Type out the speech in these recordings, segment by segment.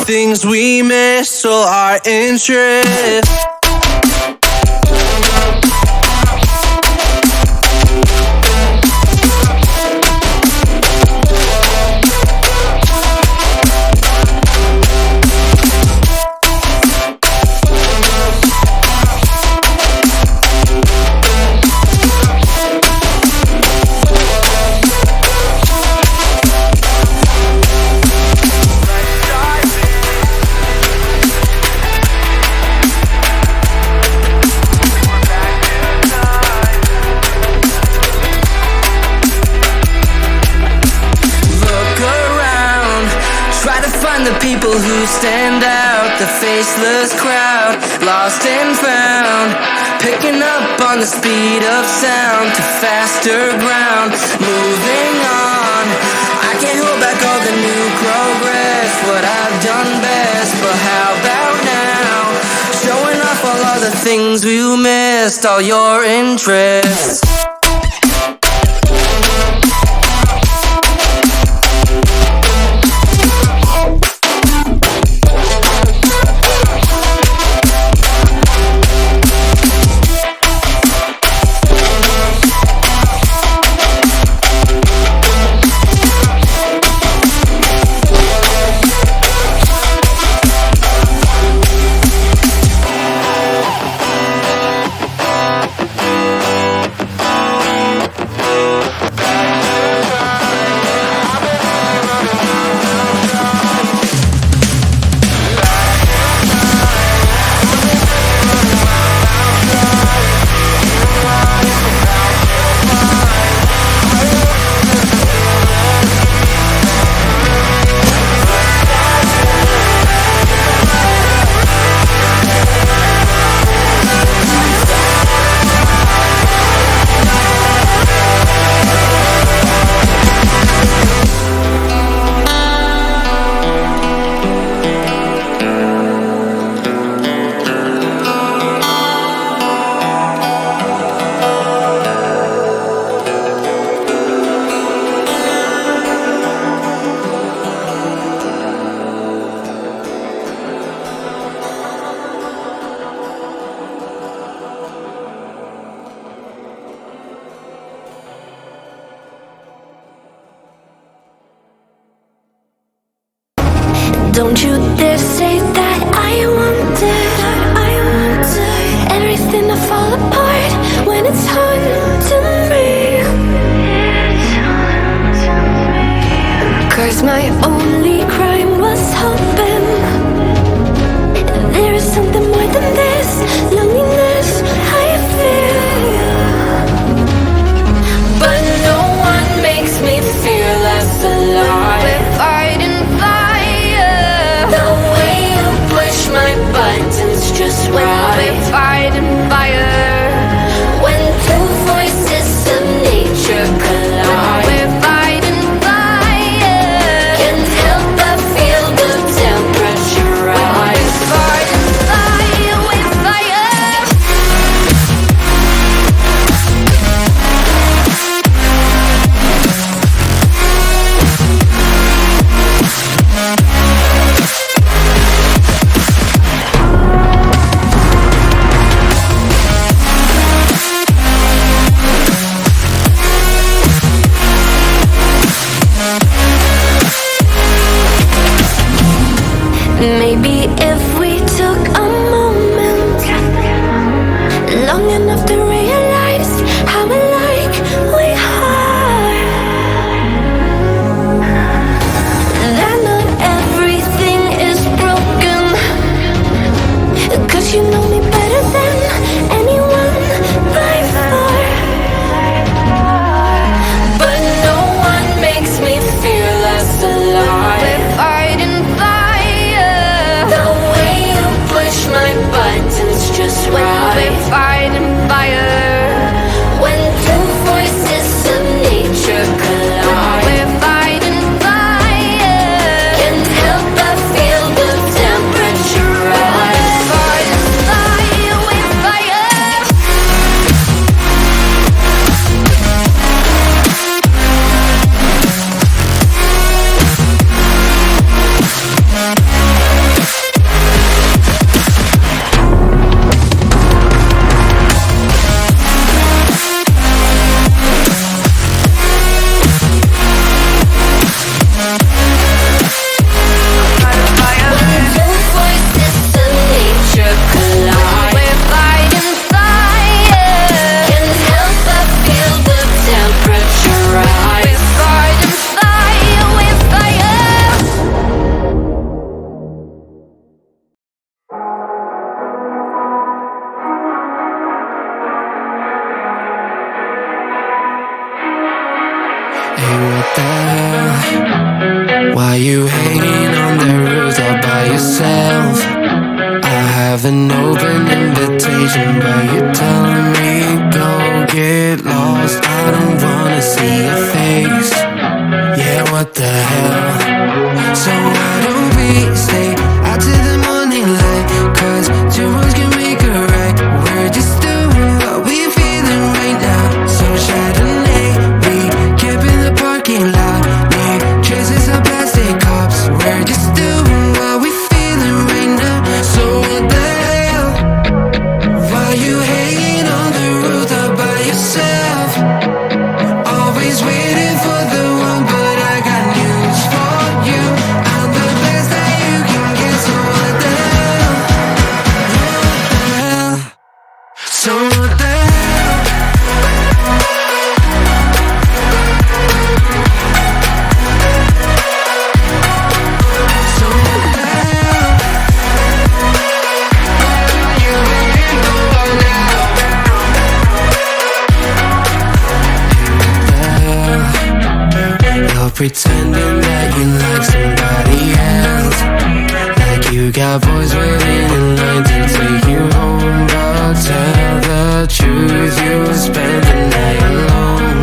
things we miss, so our interest. The people who stand out, the faceless crowd, lost and found, picking up on the speed of sound to faster ground, moving on. I can't hold back all the new progress, what I've done best, but how about now? Showing off all of the things we missed, all your interests. Don't you dare say that I want it. Everything to fall apart when it's haunting me. 'Cause my only crime was hoping there is something more than this loneliness I feel. But no one makes me feel less alive. We're fighting fire. The way you push my buttons just right. We're fighting fire. When two voices of nature collide. We're fighting fire. Can't help but feel the temperature rise. We're fighting fire with fire. Maybe if we took a moment long enough to realize how alike we are, that not everything is broken. 'Cause you know me better than anyone by far. But no one makes me feel less alive. We're fighting fire. The way you push my buttons just right. We're fighting fire. pretending that you like somebody else, like you got boys waiting in line to take you home. But tell the truth, you spend the night alone.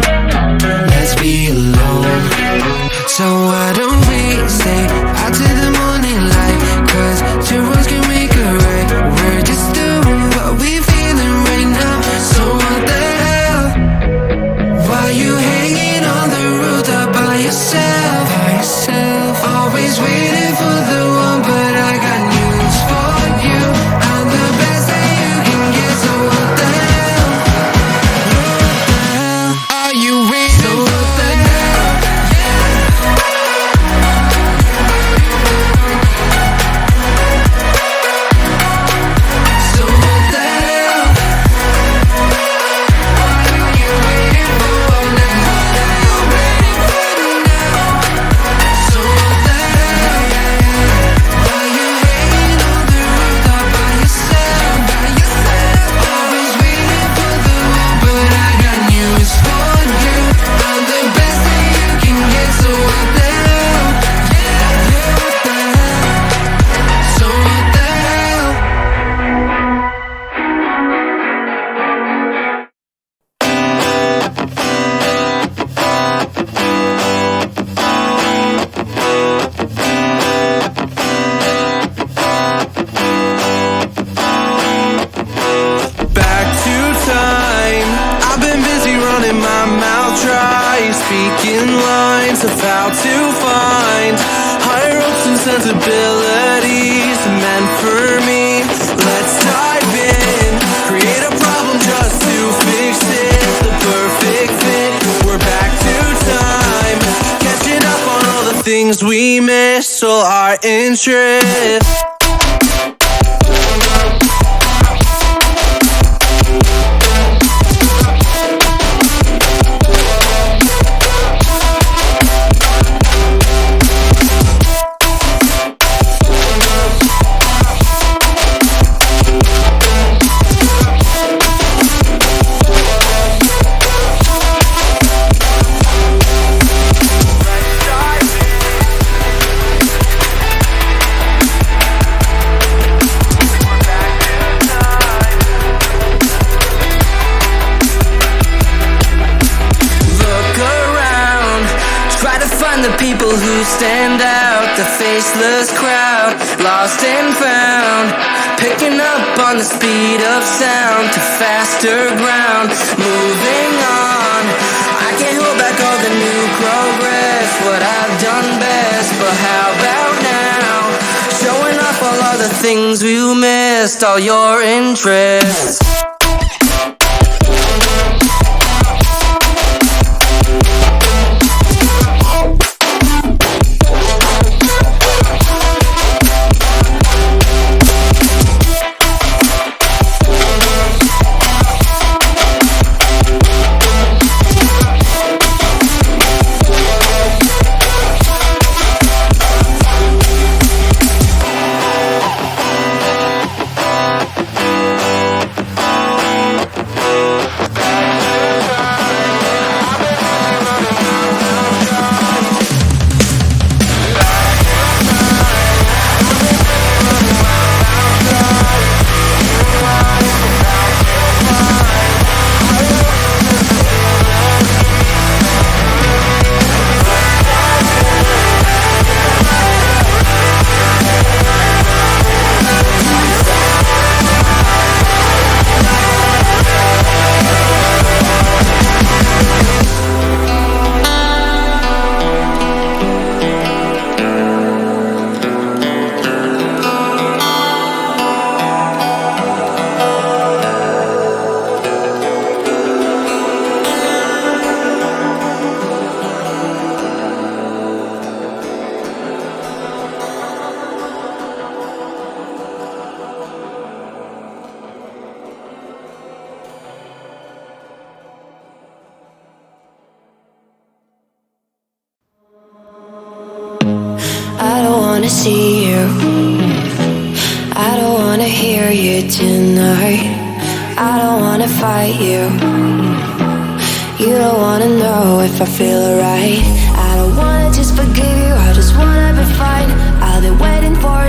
Let's be alone. So why don't we stay out to the morning light? 'Cause two wrongs can make a right. We're just doing what we feeling right now. So what the hell? Why you hanging on the rooftop by yourself? Always waiting for the one, but I got news for you. I'm the best that you can get. So what the hell? Are you ready? So what the hell? So what the hell? What are you waiting for now? So what the hell? Why you hanging on the rooftop by yourself? Always waiting for the one, but I got news for you. I'm the best that you can get. So what the hell? So what the hell? Back to time. I've been busy running my mouth dry, speaking lines of how to find higher hopes and sensibilities meant for me. Let's dive in, create a problem just to fix it. The perfect fit. We're back to time, catching up on all the things we missed. So our interest. The people who stand out, the faceless crowd, lost and found, picking up on the speed of sound to faster ground, moving on. I can't hold back all the new progress, what I've done best, but how about now? Showing off all of the things you missed, all your interests. wanna see you. I don't wanna hear you tonight. I don't wanna fight you. You don't wanna know if I feel alright. I don't wanna just forgive you, I just wanna be fine. I've been waiting for